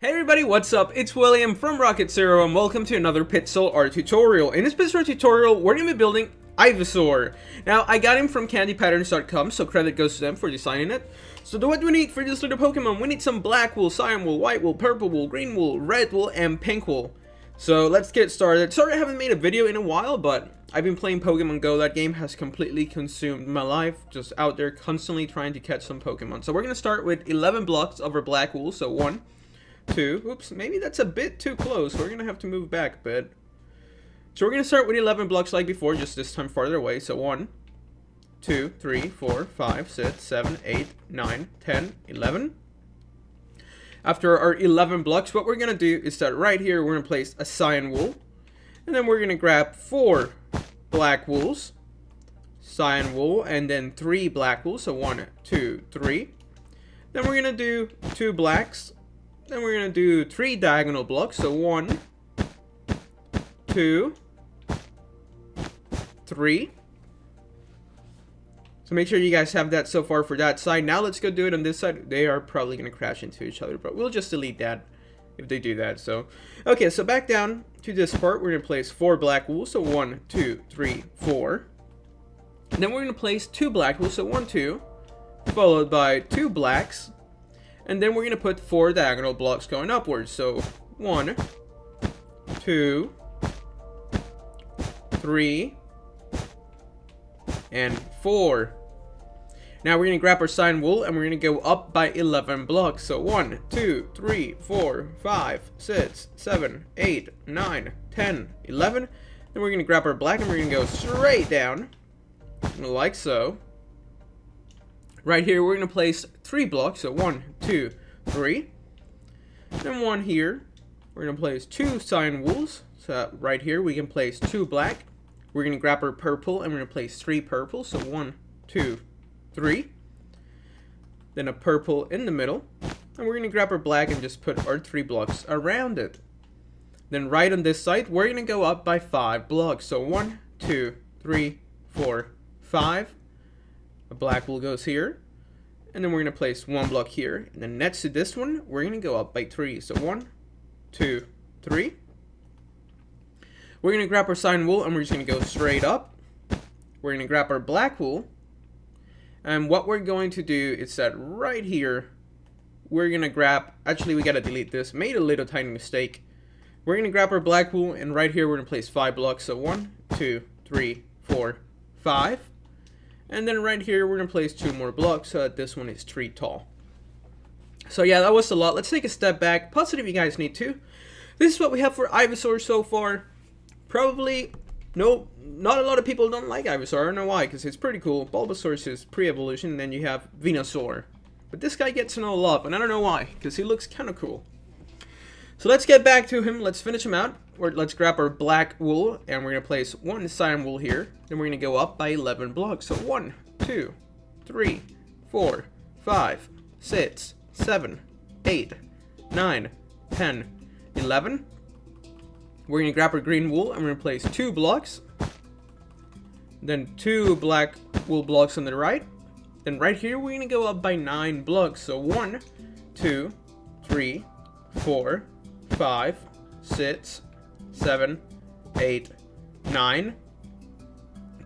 Hey everybody, what's up? It's William from Rocket Zero and welcome to another Pixel art tutorial. In this Pixel art tutorial, we're going to be building Ivysaur. Now, I got him from candypatterns.com, so credit goes to them for designing it. So what do we need for this little Pokemon? We need some black wool, cyan wool, white wool, purple wool, green wool, red wool, and pink wool. So let's get started. Sorry I haven't made a video in a while, but I've been playing Pokemon Go. That game has completely consumed my life, just out there constantly trying to catch some Pokemon. So we're going to start with 11 blocks of our black wool, so 1, 2, oops, maybe that's a bit too close. We're gonna have to move back a bit. So we're gonna start with 11 blocks like before, just this time farther away. So 1, 2, 3, 4, 5, 6, 7, 8, 9, 10, 11. After our 11 blocks, what we're gonna do is that right here we're gonna place a cyan wool, and then we're gonna grab 4 black wools, cyan wool, and then 3 black wools. So 1, 2, 3. Then we're gonna do 2 blacks. Then we're going to do 3 diagonal blocks. So 1, 2, 3. So make sure you guys have that so far for that side. Now let's go do it on this side. They are probably going to crash into each other, but we'll just delete that if they do that. So, okay, so back down to this part, we're going to place 4 black wool. So 1, 2, 3, 4. And then we're going to place 2 black wool. So 1, 2, followed by 2 blacks. And then we're going to put 4 diagonal blocks going upwards. So 1, 2, 3, and 4. Now we're going to grab our cyan wool and we're going to go up by 11 blocks. So 1, 2, 3, 4, 5, 6, 7, 8, 9, 10, 11. Then we're going to grab our black and we're going to go straight down, like so. Right here, we're going to place 3 blocks, so 1, 2, 3. Then 1 here, we're going to place 2 cyan wools. So right here, we can place 2 black. We're going to grab our purple, and we're going to place 3 purple. So 1, 2, 3. Then a purple in the middle. And we're going to grab our black and just put our 3 blocks around it. Then right on this side, we're going to go up by 5 blocks. So 1, 2, 3, 4, 5. A black wool goes here, and then we're going to place 1 block here, and then next to this one we're going to go up by 3. So 1, 2, 3. We're going to grab our cyan wool and we're just going to go straight up. We're going to grab our black wool, and what we're going to do is that right here we're going to grab, actually we got to delete this, made a little tiny mistake. We're going to grab our black wool, and right here we're going to place 5 blocks. So 1, 2, 3, 4, 5. And then right here, we're going to place 2 more blocks so that this one is 3 tall. So yeah, that was a lot. Let's take a step back. Pause it if you guys need to. This is what we have for Ivysaur so far. Probably, no, not a lot of people don't like Ivysaur. I don't know why, because it's pretty cool. Bulbasaur is pre-evolution, and then you have Venusaur. But this guy gets no love, and I don't know why, because he looks kind of cool. So let's get back to him. Let's finish him out. Or let's grab our black wool, and we're going to place 1 cyan wool here. Then we're going to go up by 11 blocks. So 1, 2, 3, 4, 5, 6, 7, 8, 9, 10, 11. We're going to grab our green wool, and we're going to place 2 blocks. Then 2 black wool blocks on the right. Then right here, we're going to go up by 9 blocks. So 1, 2, 3, 4, 5, 6, 7, 8, 9.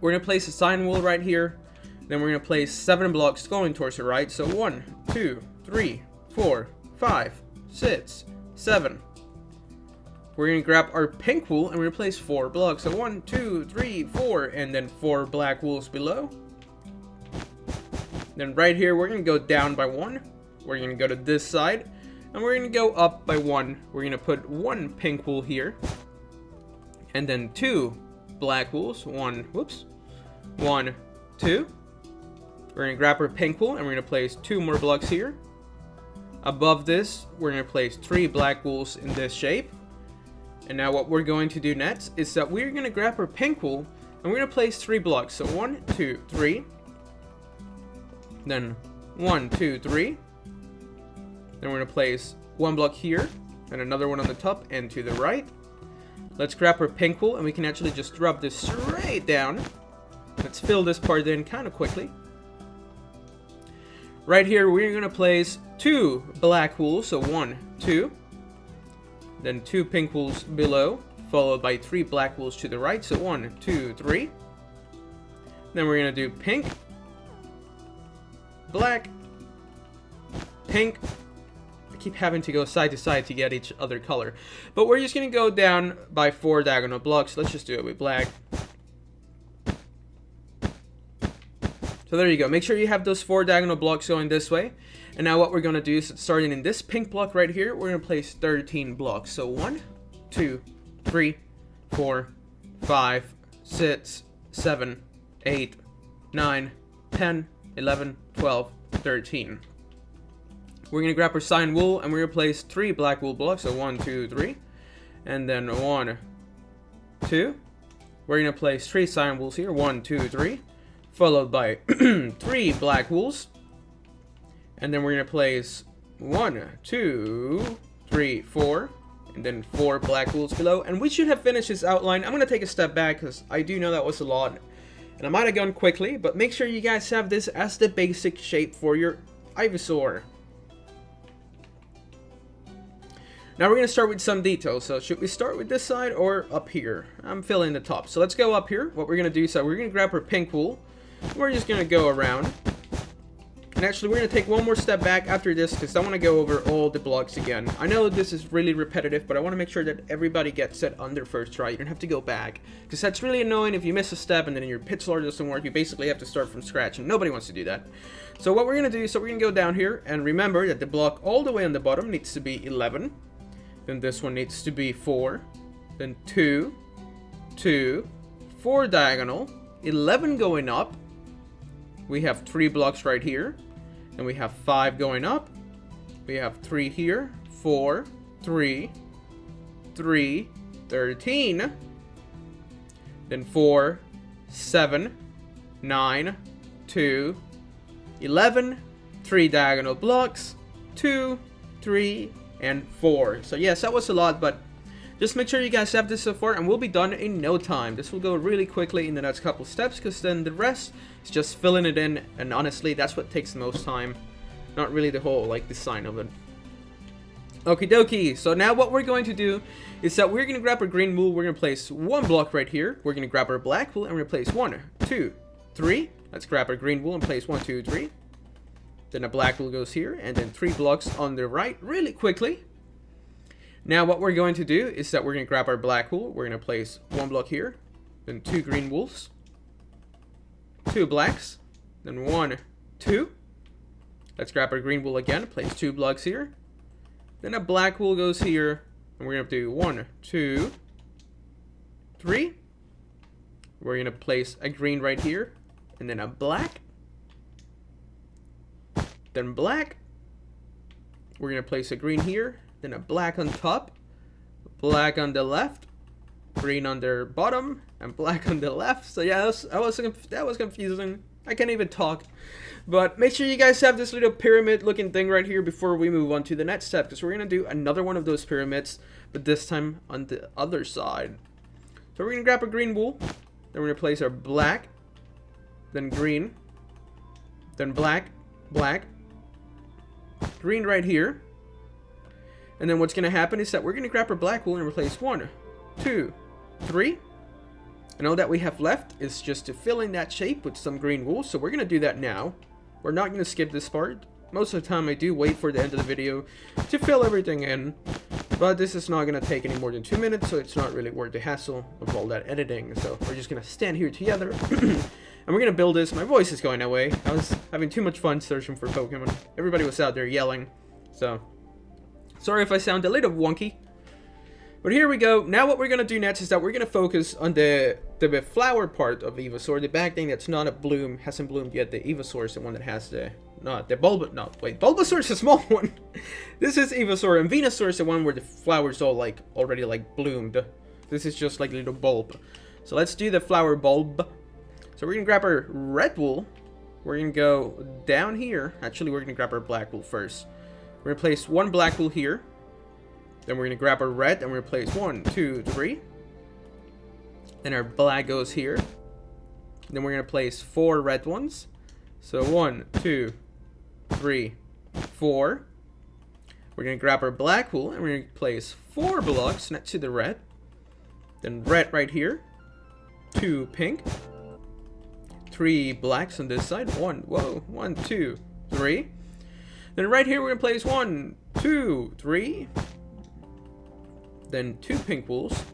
We're going to place a cyan wool right here. Then we're going to place 7 blocks going towards the right. So 1, 2, 3, 4, 5, 6, 7. We're going to grab our pink wool and we're going to place 4 blocks. So 1, 2, 3, 4, and then 4 black wools below. Then right here, we're going to go down by 1. We're going to go to this side. And we're going to go up by 1. We're going to put 1 pink wool here. And then 2 black wools. 1, 2. We're going to grab our pink wool and we're going to place 2 more blocks here. Above this, we're going to place 3 black wools in this shape. And now what we're going to do next is that we're going to grab our pink wool and we're going to place 3 blocks. So 1, 2, 3. Then 1, 2, 3. Then we're going to place 1 block here, and another one on the top and to the right. Let's grab our pink wool, and we can actually just drop this straight down. Let's fill this part in kind of quickly. Right here, we're going to place 2 black wool, so 1, 2. then 2 pink wools below, followed by 3 black wools to the right. So 1, 2, 3. Then we're gonna do pink, black, pink. I keep having to go side to side to get each other color, but we're just gonna go down by 4 diagonal blocks. Let's just do it with black. So there you go. Make sure you have those 4 diagonal blocks going this way. And now what we're going to do is, starting in this pink block right here, we're going to place 13 blocks. So 1, 2, 3, 4, 5, 6, 7, 8, 9, 10, 11, 12, 13. We're going to grab our cyan wool and we're going to place 3 black wool blocks. So 1, 2, 3. And then 1, 2. We're going to place 3 cyan wools here. 1, 2, 3. Followed by 3 black wools. And then we're going to place 1, 2, 3, 4. And then 4 black wools below. And we should have finished this outline. I'm going to take a step back because I do know that was a lot. And I might have gone quickly. But make sure you guys have this as the basic shape for your Ivysaur. Now we're going to start with some details. So should we start with this side or up here? I'm filling the top. So let's go up here. What we're going to do is we're going to grab our pink wool. We're just going to go around. And actually, we're going to take one more step back after this because I want to go over all the blocks again. I know this is really repetitive, but I want to make sure that everybody gets it on their first try. You don't have to go back because that's really annoying if you miss a step and then your pit solar doesn't work. You basically have to start from scratch and nobody wants to do that. So what we're going to do is we're going to go down here and remember that the block all the way on the bottom needs to be 11. Then this one needs to be 4. Then 2, 2, 4 diagonal, 11 going up. We have 3 blocks right here. And we have 5 going up. We have 3 here. 4, 3, 3, 13. Then 4, 7, 9, 2, 11. 3 diagonal blocks. 2, 3, and 4. So yes, that was a lot, but just make sure you guys have this so far and we'll be done in no time. This will go really quickly in the next couple steps because then the rest is just filling it in, and honestly that's what takes the most time, not really the whole design of it. Okie dokie, so now what we're going to do is that we're going to grab our green wool. We're going to place 1 block right here. We're going to grab our black wool and we're going to place 1, 2, 3. Let's grab our green wool and place 1, 2, 3. Then a black wool goes here and then 3 blocks on the right really quickly. Now what we're going to do is that we're going to grab our black wool. We're going to place 1 block here. Then 2 green wools. 2 blacks. Then 1, 2. Let's grab our green wool again. Place 2 blocks here. Then a black wool goes here. And we're going to do 1, 2, 3. We're going to place a green right here. And then a black. Then black. We're going to place a green here. Then a black on top, black on the left, green on the bottom, and black on the left. So yeah, that was confusing. I can't even talk. But make sure you guys have this little pyramid looking thing right here before we move on to the next step, because we're going to do another one of those pyramids, but this time on the other side. So we're going to grab our green wool, then we're going to place our black, then green, then black, black, green right here. And then what's going to happen is that we're going to grab our black wool and replace 1, 2, 3. And all that we have left is just to fill in that shape with some green wool. So we're going to do that now. We're not going to skip this part. Most of the time I do wait for the end of the video to fill everything in. But this is not going to take any more than 2 minutes, so it's not really worth the hassle of all that editing. So we're just going to stand here together. And we're going to build this. My voice is going away. I was having too much fun searching for Pokemon. Everybody was out there yelling. So sorry if I sound a little wonky. But here we go. Now what we're going to do next is that we're going to focus on the flower part of Ivysaur. The back thing that's not a bloom, hasn't bloomed yet. The Ivysaur is the one that has the Bulbasaur is a small one. This is Ivysaur, and Venusaur is the one where the flowers all already bloomed. This is just like a little bulb. So let's do the flower bulb. So we're going to grab our red wool. We're going to go down here. Actually, we're going to grab our black wool first. We're going to place 1 black wool here. Then we're going to grab our red and we're going to place 1, 2, 3. Then our black goes here. Then we're going to place 4 red ones. So 1, 2, 3, 4. We're going to grab our black wool and we're going to place 4 blocks next to the red. Then red right here. 2 pink. 3 blacks on this side. 1, 2, 3. Then right here we're going to place 1, 2, 3. Then 2 pink wools.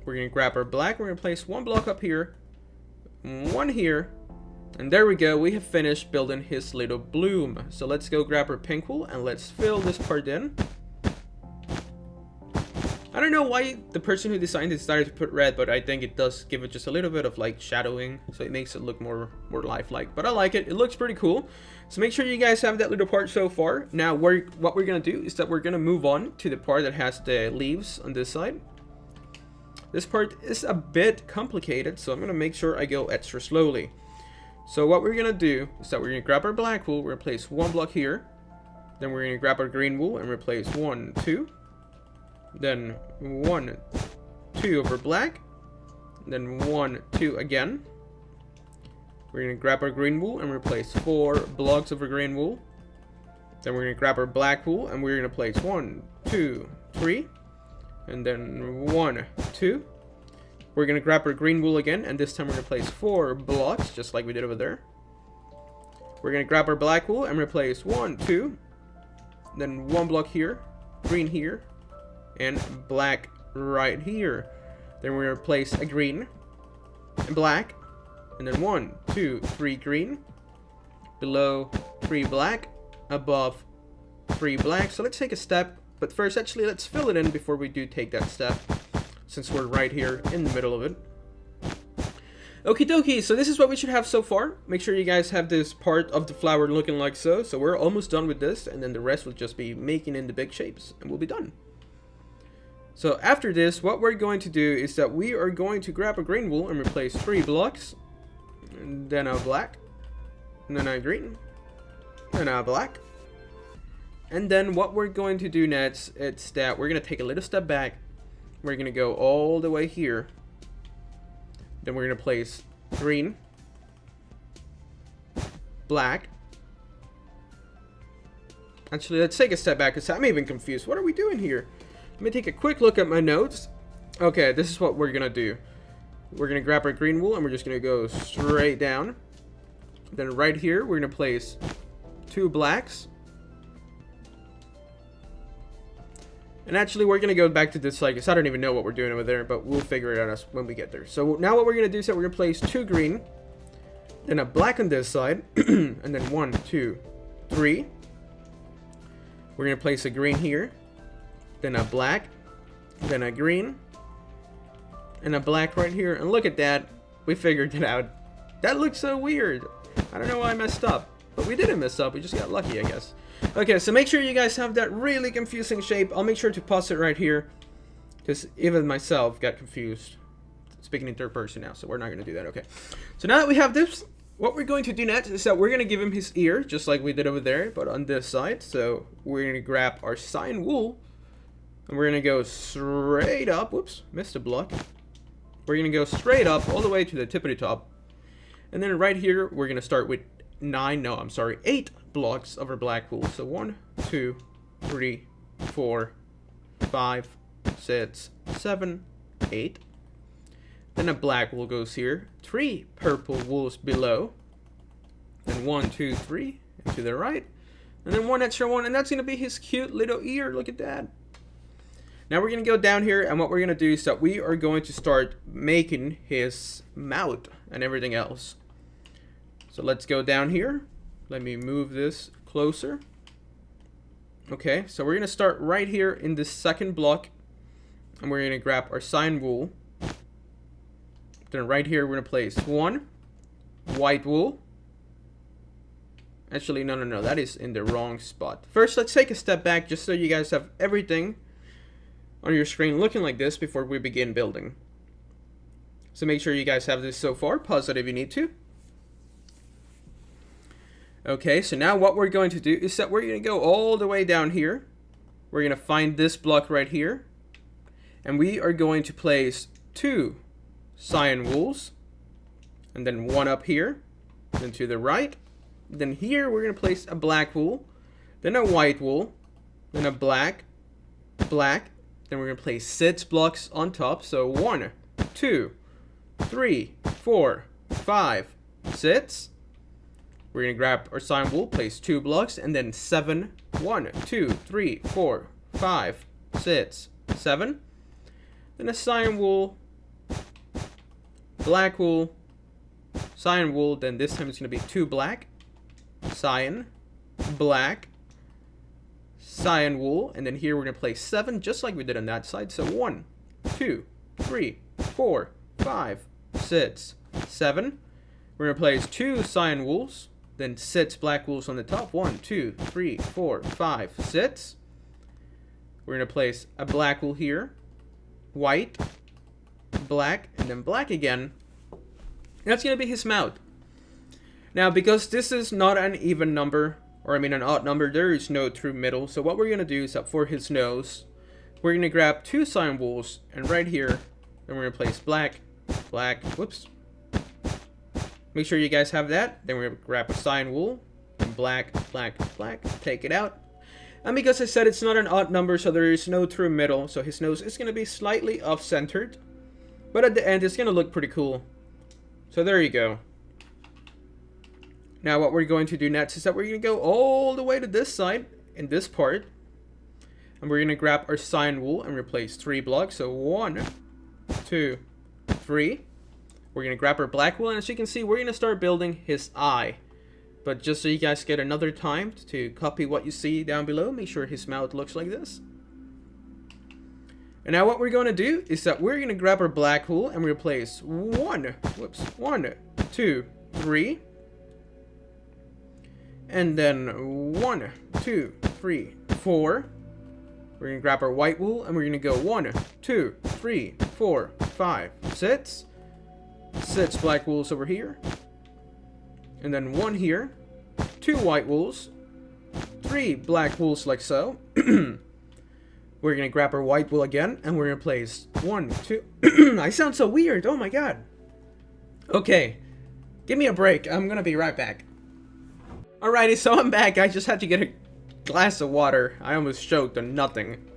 We're going to grab our black. We're going to place 1 block up here. 1 here. And there we go. We have finished building his little bloom. So let's go grab our pink wool and let's fill this part in. I don't know why the person who designed it decided to put red, but I think it does give it just a little bit of like shadowing, so it makes it look more lifelike. But I like it. It looks pretty cool. So make sure you guys have that little part so far. Now what we're gonna do is that we're gonna move on to the part that has the leaves on this side. This part is a bit complicated, so I'm gonna make sure I go extra slowly. So what we're gonna do is that we're gonna grab our black wool, we're gonna place 1 block here. Then we're gonna grab our green wool and replace 1, 2. Then 1, 2 over black. Then 1, 2 again. We're gonna grab our green wool and replace 4 blocks of our green wool. Then we're gonna grab our black wool and we're gonna place 1, 2, 3. And then 1, 2. We're gonna grab our green wool again, and this time we're gonna place 4 blocks, just like we did over there. We're gonna grab our black wool and replace 1, 2. Then 1 block here, green here, and black right here. Then we're gonna place a green and black, and then 1, 2, 3 green, below 3 black, above 3 black. So let's take a step, but first actually let's fill it in before we do take that step, since we're right here in the middle of it. Okie dokie, so this is what we should have so far. Make sure you guys have this part of the flower looking like so. So we're almost done with this, and then the rest will just be making in the big shapes, and we'll be done. So after this, what we're going to do is that we are going to grab a green wool and replace 3 blocks. And then a black, and then a green, and a black. And then what we're going to do next, it's that we're going to take a little step back. We're going to go all the way here. Then we're going to place green, black. Actually, let's take a step back because I'm even confused. What are we doing here? Let me take a quick look at my notes. Okay, this is what we're going to do. We're going to grab our green wool and we're just going to go straight down. Then right here, we're going to place 2 blacks. And actually, we're going to go back to this like this. I don't even know what we're doing over there, but we'll figure it out when we get there. So now what we're going to do is that we're going to place 2 green, then a black on this side, and then 1, 2, 3. We're going to place a green here, then a black, then a green, and a black right here. And look at that. We figured it out. That looks so weird. I don't know why I messed up, but we didn't mess up. We just got lucky, I guess. Okay, so make sure you guys have that really confusing shape. I'll make sure to pause it right here, because even myself got confused. Speaking in third person now, so we're not going to do that. Okay, so now that we have this, what we're going to do next is that we're going to give him his ear, just like we did over there, but on this side. So we're going to grab our cyan wool, and we're going to go straight up. Whoops, missed a block. We're going to go straight up all the way to the tippity top. And then right here, we're going to start with 8 blocks of our black wool. So 1, 2, 3, 4, 5, 6, 7, 8. Then a black wool goes here. 3 purple wools below. Then 1, 2, 3, and to the right. And then 1 extra one, and that's going to be his cute little ear. Look at that. Now we're going to go down here, and what we're going to do is that we are going to start making his mouth and everything else. So let's go down here. Let me move this closer. Okay, so we're going to start right here in the second block. And we're going to grab our cyan wool. Then right here, we're going to place 1 white wool. Actually, no. That is in the wrong spot. First, let's take a step back just so you guys have everything on your screen looking like this before we begin building. So make sure you guys have this so far. Pause it if you need to. Okay, so now what we're going to do is that we're going to go all the way down here. We're going to find this block right here. And we are going to place 2 cyan wools. And then 1 up here. Then to the right. Then here we're going to place a black wool. Then a white wool. then a black, black. Then we're going to place 6 blocks on top. So 1, 2, 3, 4, 5, 6. We're going to grab our cyan wool, place 2 blocks, and then 7. 1, 2, 3, 4, 5, 6, 7. Then a cyan wool, black wool, cyan wool. Then this time it's going to be 2 black, cyan, black, cyan wool. And then here we're going to place 7, just like we did on that side. So 1, 2, 3, 4, 5, 6, 7. We're going to place 2 cyan wools, then 6 black wools on the top. 1, 2, 3, 4, 5, 6. We're going to place a black wool here, white, black, and then black again. That's going to be his mouth. Now, because this is not an even number, or I mean an odd number, there is no true middle. So what we're going to do is that for his nose, we're going to grab 2 cyan wools, and right here, then we're going to place black, black, whoops. Make sure you guys have that. Then we're going to grab a cyan wool, and black, black, black, take it out. And because I said it's not an odd number, so there is no true middle, so his nose is going to be slightly off-centered. But at the end, it's going to look pretty cool. So there you go. Now what we're going to do next is that we're going to go all the way to this side, in this part. And we're going to grab our cyan wool and replace 3 blocks. So 1, 2, 3. We're going to grab our black wool, and as you can see, we're going to start building his eye. But just so you guys get another time to copy what you see down below, make sure his mouth looks like this. And now what we're going to do is that we're going to grab our black wool and replace 1, 2, 3. And then 1, 2, 3, 4. We're going to grab our white wool and we're going to go 1, 2, 3, 4, 5, 6. 6 black wools over here. And then 1 here. 2 white wools. 3 black wools like so. We're going to grab our white wool again and we're going to place 1, 2. I sound so weird. Oh my god. Okay. Give me a break. I'm going to be right back. Alrighty, so I'm back. I just had to get a glass of water. I almost choked on nothing.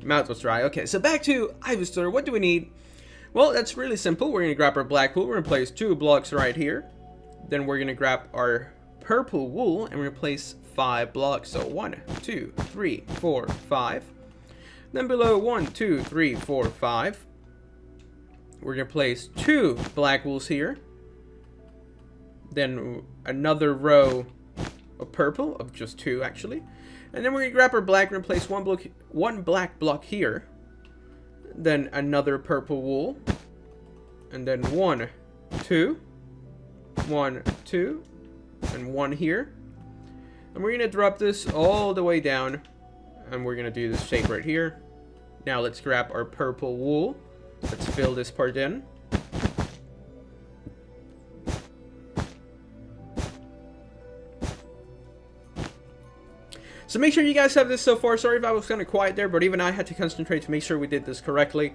Mouth was dry. Okay, so back to Ivysaur. What do we need? Well, that's really simple. We're going to grab our black wool. We're going to place 2 blocks right here. Then we're going to grab our purple wool and replace 5 blocks. So 1, 2, 3, 4, 5. Then below 1, 2, 3, 4, 5. We're going to place 2 black wools here. Then another row of purple, of just 2 actually. And then we're going to grab our black and replace 1 black block here. Then another purple wool. And then 1, 2. 1, 2. And 1 here. And we're going to drop this all the way down. And we're going to do this shape right here. Now let's grab our purple wool. Let's fill this part in. So make sure you guys have this so far. Sorry if I was kind of quiet there, but even I had to concentrate to make sure we did this correctly.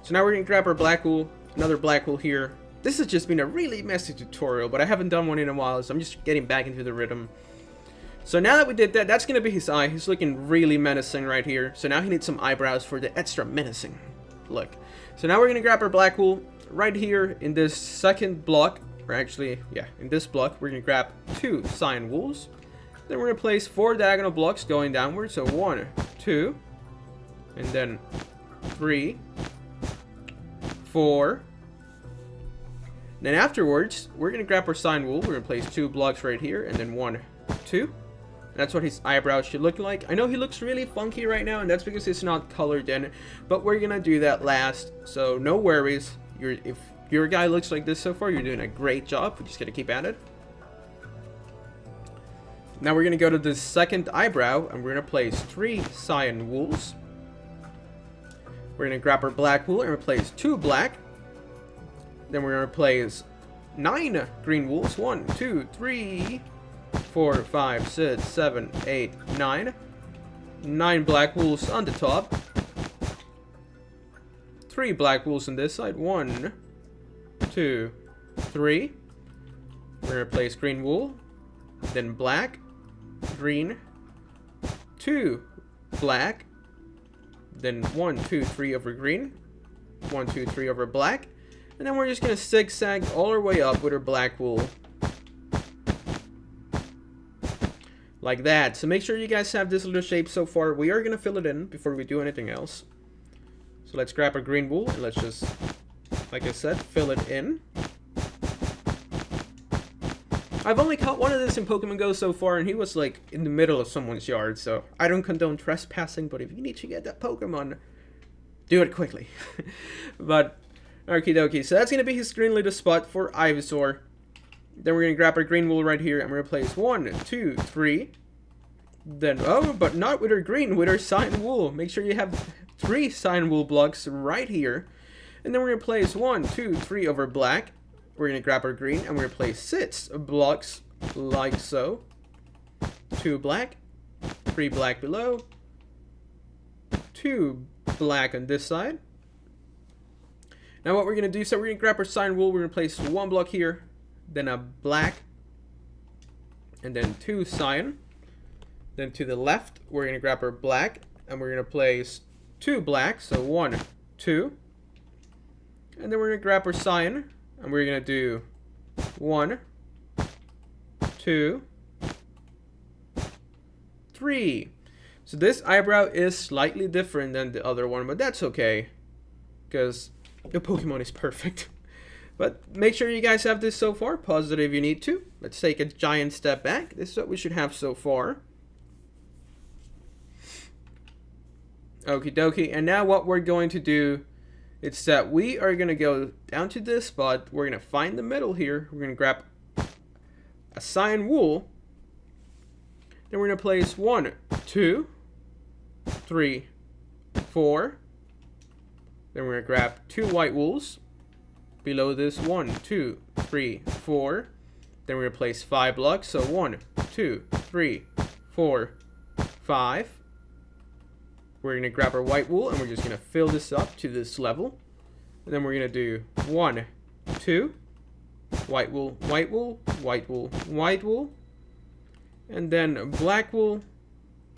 So now we're going to grab our black wool, another black wool here. This has just been a really messy tutorial, but I haven't done one in a while, so I'm just getting back into the rhythm. So now that we did that, that's going to be his eye. He's looking really menacing right here. So now he needs some eyebrows for the extra menacing look. So now we're going to grab our black wool right here in this second block. Or actually, yeah, in this block, we're going to grab 2 cyan wools. Then we're going to place 4 diagonal blocks going downward. So 1, 2, and then 3, 4. Then afterwards, we're going to grab our cyan wool. We're going to place 2 blocks right here, and then 1, 2. That's what his eyebrows should look like. I know he looks really funky right now, and that's because it's not colored in, but we're going to do that last. So no worries. If your guy looks like this so far, you're doing a great job. We're just going to keep at it. Now we're going to go to the second eyebrow, and we're going to place 3 cyan wools. We're going to grab our black wool and replace 2 black. Then we're going to place 9 green wools. 1, 2, 3, 4, 5, 6, 7, 8, 9. 9 black wools on the top. 3 black wools on this side. 1, 2, 3. We're going to place green wool. Then black. Green, 2 black, then 1, 2, 3 over green, 1, 2, 3 over black, and then we're just gonna zigzag all our way up with our black wool. Like that. So make sure you guys have this little shape so far. We are gonna fill it in before we do anything else. So let's grab our green wool and let's just, like I said, fill it in. I've only caught one of this in Pokemon Go so far, and he was like in the middle of someone's yard, so I don't condone trespassing, but if you need to get that Pokemon, do it quickly. But, okie dokie, so that's going to be his green little spot for Ivysaur. Then we're going to grab our green wool right here, and we're going to place 1, 2, 3. Then, oh, but not with our green, with our cyan wool. Make sure you have 3 cyan wool blocks right here. And then we're going to place 1, 2, 3 over black. We're going to grab our green, and we're going to place 6 blocks like so. 2 black, 3 black below, 2 black on this side. Now what we're going to do, so we're going to grab our cyan wool, we're going to place 1 block here, then a black, and then 2 cyan. Then to the left, we're going to grab our black, and we're going to place 2 black, so 1, 2. And then we're going to grab our cyan, and we're going to do 1, 2, 3. So this eyebrow is slightly different than the other one, but that's okay, because the Pokemon is perfect. But make sure you guys have this so far. Pause it if you need to. Let's take a giant step back. This is what we should have so far. Okie dokie. And now what we're going to do is that we are going to go down to this spot. We're going to find the middle here. We're going to grab a cyan wool. Then we're going to place 1, 2, 3, 4. Then we're going to grab 2 white wools. Below this, 1, 2, 3, 4. Then we're going to place 5 blocks. So 1, 2, 3, 4, 5. We're going to grab our white wool and we're just going to fill this up to this level. And then we're going to do 1, 2, white wool, white wool, white wool, white wool. And then black wool,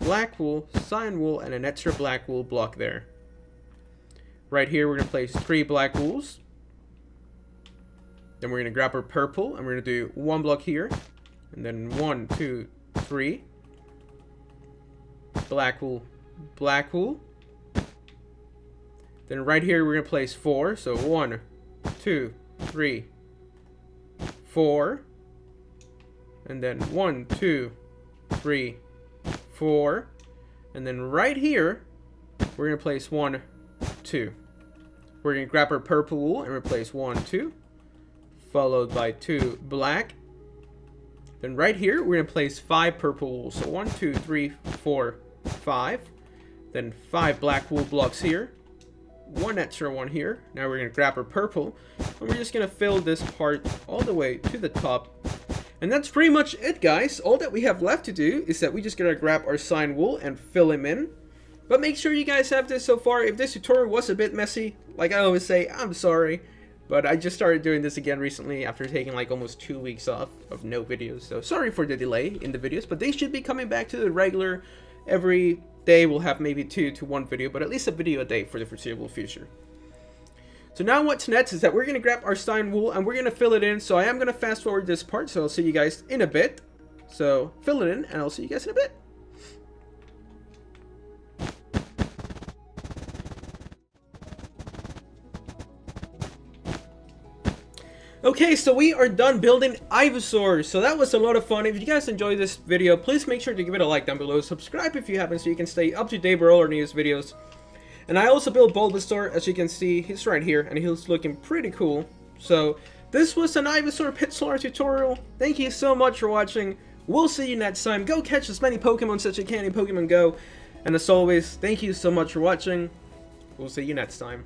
cyan wool, and an extra black wool block there. Right here, we're going to place 3 black wools. Then we're going to grab our purple, and we're going to do 1 block here. And then 1, 2, 3. Black wool, black wool. Then right here, we're going to place 4. So 1, 2, 3, 4. And then 1, 2, 3, 4. And then right here, we're going to place 1, 2. We're going to grab our purple wool and replace 1, 2. Followed by 2 black. Then right here, we're going to place 5 purple wool. So 1, 2, 3, 4, 5. Then 5 black wool blocks here. 1 extra one here. Now we're going to grab our purple. And we're just going to fill this part all the way to the top. And that's pretty much it, guys. All that we have left to do is that we just gotta grab our cyan wool and fill him in. But make sure you guys have this so far. If this tutorial was a bit messy, like I always say, I'm sorry. But I just started doing this again recently after taking like almost 2 weeks off of no videos. So sorry for the delay in the videos, but they should be coming back to the regular. Every day we'll have maybe 2 to 1 video, but at least a video a day for the foreseeable future. So now what's next is that we're going to grab our cyan wool and we're going to fill it in. So I am going to fast forward this part, so I'll see you guys in a bit. So fill it in and I'll see you guys in a bit. Okay, so we are done building Ivysaur. So that was a lot of fun. If you guys enjoyed this video, please make sure to give it a like down below. Subscribe if you haven't so you can stay up to date with all our newest videos. And I also built Bulbasaur, as you can see, he's right here, and he's looking pretty cool. So, this was an Ivysaur Pixlar tutorial. Thank you so much for watching. We'll see you next time. Go catch as many Pokemon as you can in Pokemon Go. And as always, thank you so much for watching. We'll see you next time.